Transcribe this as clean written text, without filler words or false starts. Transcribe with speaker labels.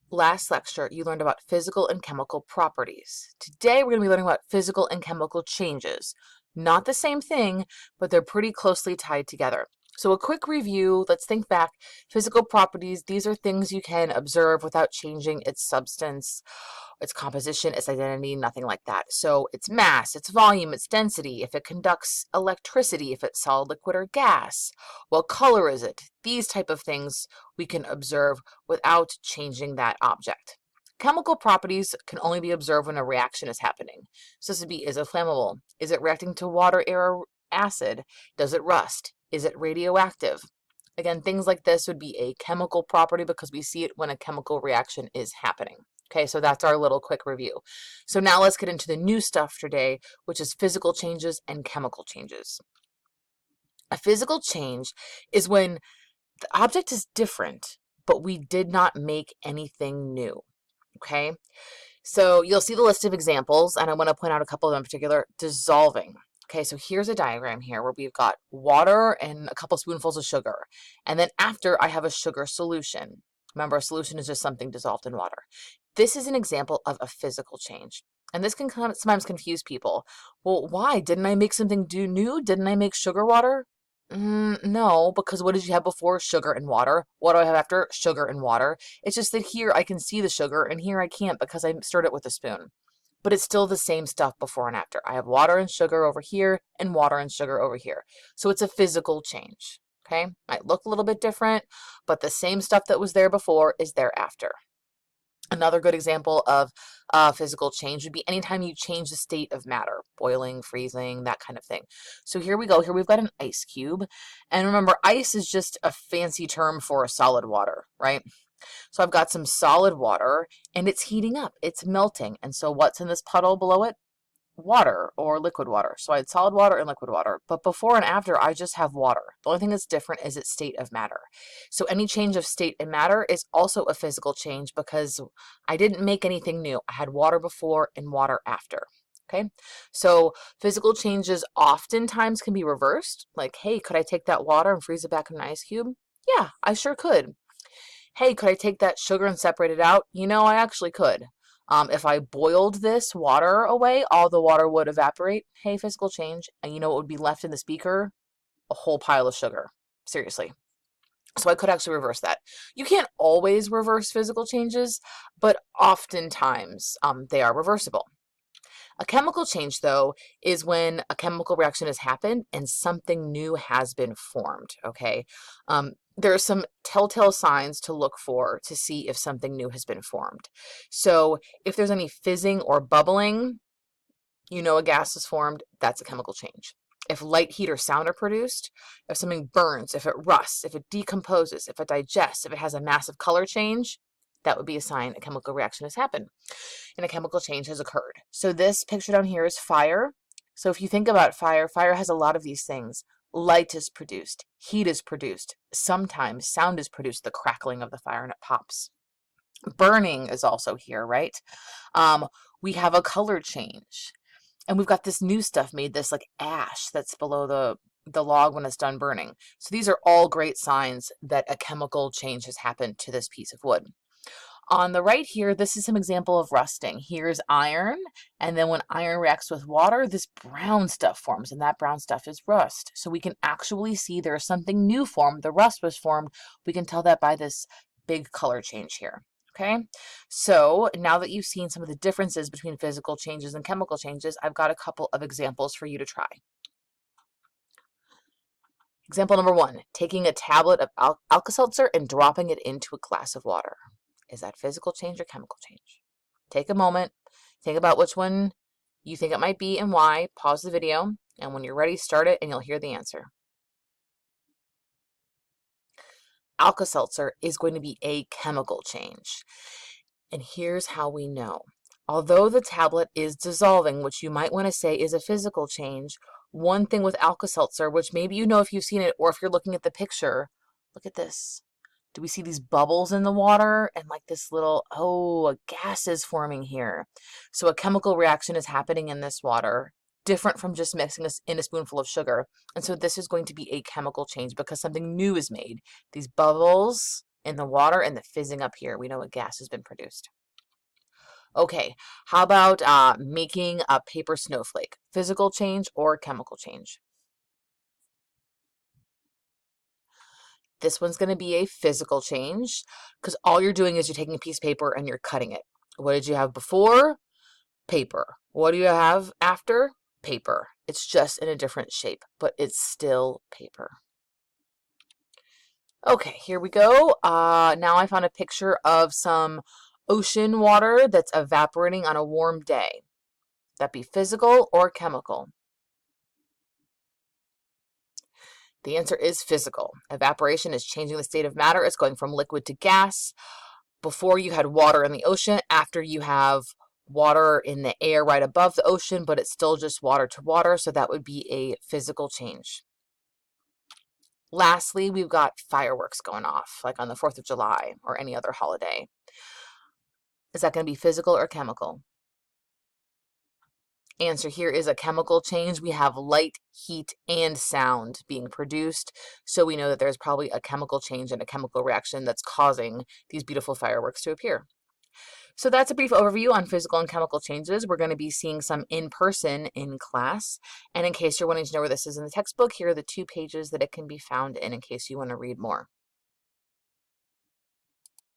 Speaker 1: Last lecture, you learned about physical and chemical properties. Today, we're going to be learning about physical and chemical changes. Not the same thing, but they're pretty closely tied together. So a quick review, let's think back. Physical properties, these are things you can observe without changing its substance, its composition, its identity, nothing like that. So its mass, its volume, its density, if it conducts electricity, if it's solid, liquid, or gas. What color is it? These type of things we can observe without changing that object. Chemical properties can only be observed when a reaction is happening. So this would be, is it flammable? Is it reacting to water, air, or acid? Does it rust? Is it radioactive? Again, things like this would be a chemical property because we see it when a chemical reaction is happening. Okay, so that's our little quick review. So now let's get into the new stuff today, which is physical changes and chemical changes. A physical change is when the object is different, but we did not make anything new. Okay, so you'll see the list of examples, and I want to point out a couple of them in particular. Dissolving. Okay, so here's a diagram here where we've got water and a couple spoonfuls of sugar. And then after, I have a sugar solution. Remember, a solution is just something dissolved in water. This is an example of a physical change. And this can sometimes confuse people. Well, why? Didn't I make something new? Didn't I make sugar water? No, because what did you have before? Sugar and water. What do I have after? Sugar and water. It's just that here I can see the sugar and here I can't because I stirred it with a spoon. But it's still the same stuff before and after. I have water and sugar over here and water and sugar over here. So it's a physical change. Okay? Might look a little bit different, but the same stuff that was there before is there after. Another good example of physical change would be anytime you change the state of matter, boiling, freezing, that kind of thing. So here we go. Here we've got an ice cube. And remember, ice is just a fancy term for solid water, right? So I've got some solid water and it's heating up. It's melting. And so what's in this puddle below it? Water or liquid water. So I had solid water and liquid water, but before and after I just have water. The only thing that's different is its state of matter. So any change of state and matter is also a physical change because I didn't make anything new. I had water before and water after. Okay, so physical changes oftentimes can be reversed. Like, hey, could I take that water and freeze it back in an ice cube? Yeah, I sure could. Hey, could I take that sugar and separate it out? I actually could. If I boiled this water away, all the water would evaporate. Hey, physical change. And you know what would be left in the speaker? A whole pile of sugar. Seriously. So I could actually reverse that. You can't always reverse physical changes, but oftentimes they are reversible. A chemical change, though, is when a chemical reaction has happened and something new has been formed, okay? There are some telltale signs to look for to see if something new has been formed. So if there's any fizzing or bubbling, a gas is formed, that's a chemical change. If light, heat, or sound are produced, if something burns, if it rusts, if it decomposes, if it digests, if it has a massive color change, that would be a sign a chemical reaction has happened and a chemical change has occurred. So this picture down here is fire. So if you think about fire, fire has a lot of these things. Light is produced, heat is produced, sometimes sound is produced, the crackling of the fire and it pops. Burning is also here, right? We have a color change. And we've got this new stuff made, this like ash that's below the log when it's done burning. So these are all great signs that a chemical change has happened to this piece of wood. On the right here, this is some example of rusting. Here's iron, and then when iron reacts with water, this brown stuff forms, and that brown stuff is rust. So we can actually see there is something new formed. The rust was formed. We can tell that by this big color change here. Okay, so now that you've seen some of the differences between physical changes and chemical changes, I've got a couple of examples for you to try. Example number 1, taking a tablet of Alka-Seltzer and dropping it into a glass of water. Is that physical change or chemical change? Take a moment, think about which one you think it might be and why. Pause the video, and when you're ready, start it and you'll hear the answer. Alka-Seltzer is going to be a chemical change. And here's how we know. Although the tablet is dissolving, which you might want to say is a physical change, one thing with Alka-Seltzer, which maybe you know if you've seen it or if you're looking at the picture, look at this. Do we see these bubbles in the water and like this little, a gas is forming here. So a chemical reaction is happening in this water, different from just mixing this in a spoonful of sugar. And so this is going to be a chemical change because something new is made. These bubbles in the water and the fizzing up here. We know a gas has been produced. Okay, how about making a paper snowflake? Physical change or chemical change? This one's going to be a physical change because all you're doing is you're taking a piece of paper and you're cutting it. What did you have before? Paper. What do you have after? Paper. It's just in a different shape, but it's still paper. Okay, here we go. Now I found a picture of some ocean water that's evaporating on a warm day. That be physical or chemical? The answer is physical. Evaporation is changing the state of matter. It's going from liquid to gas. Before you had water in the ocean, after you have water in the air right above the ocean, but it's still just water to water, so that would be a physical change. Lastly, we've got fireworks going off, like on the 4th of July or any other holiday. Is that going to be physical or chemical? Answer here is a chemical change. We have light, heat, and sound being produced. So we know that there's probably a chemical change and a chemical reaction that's causing these beautiful fireworks to appear. So that's a brief overview on physical and chemical changes. We're going to be seeing some in person in class. And in case you're wanting to know where this is in the textbook, here are the 2 pages that it can be found in case you want to read more.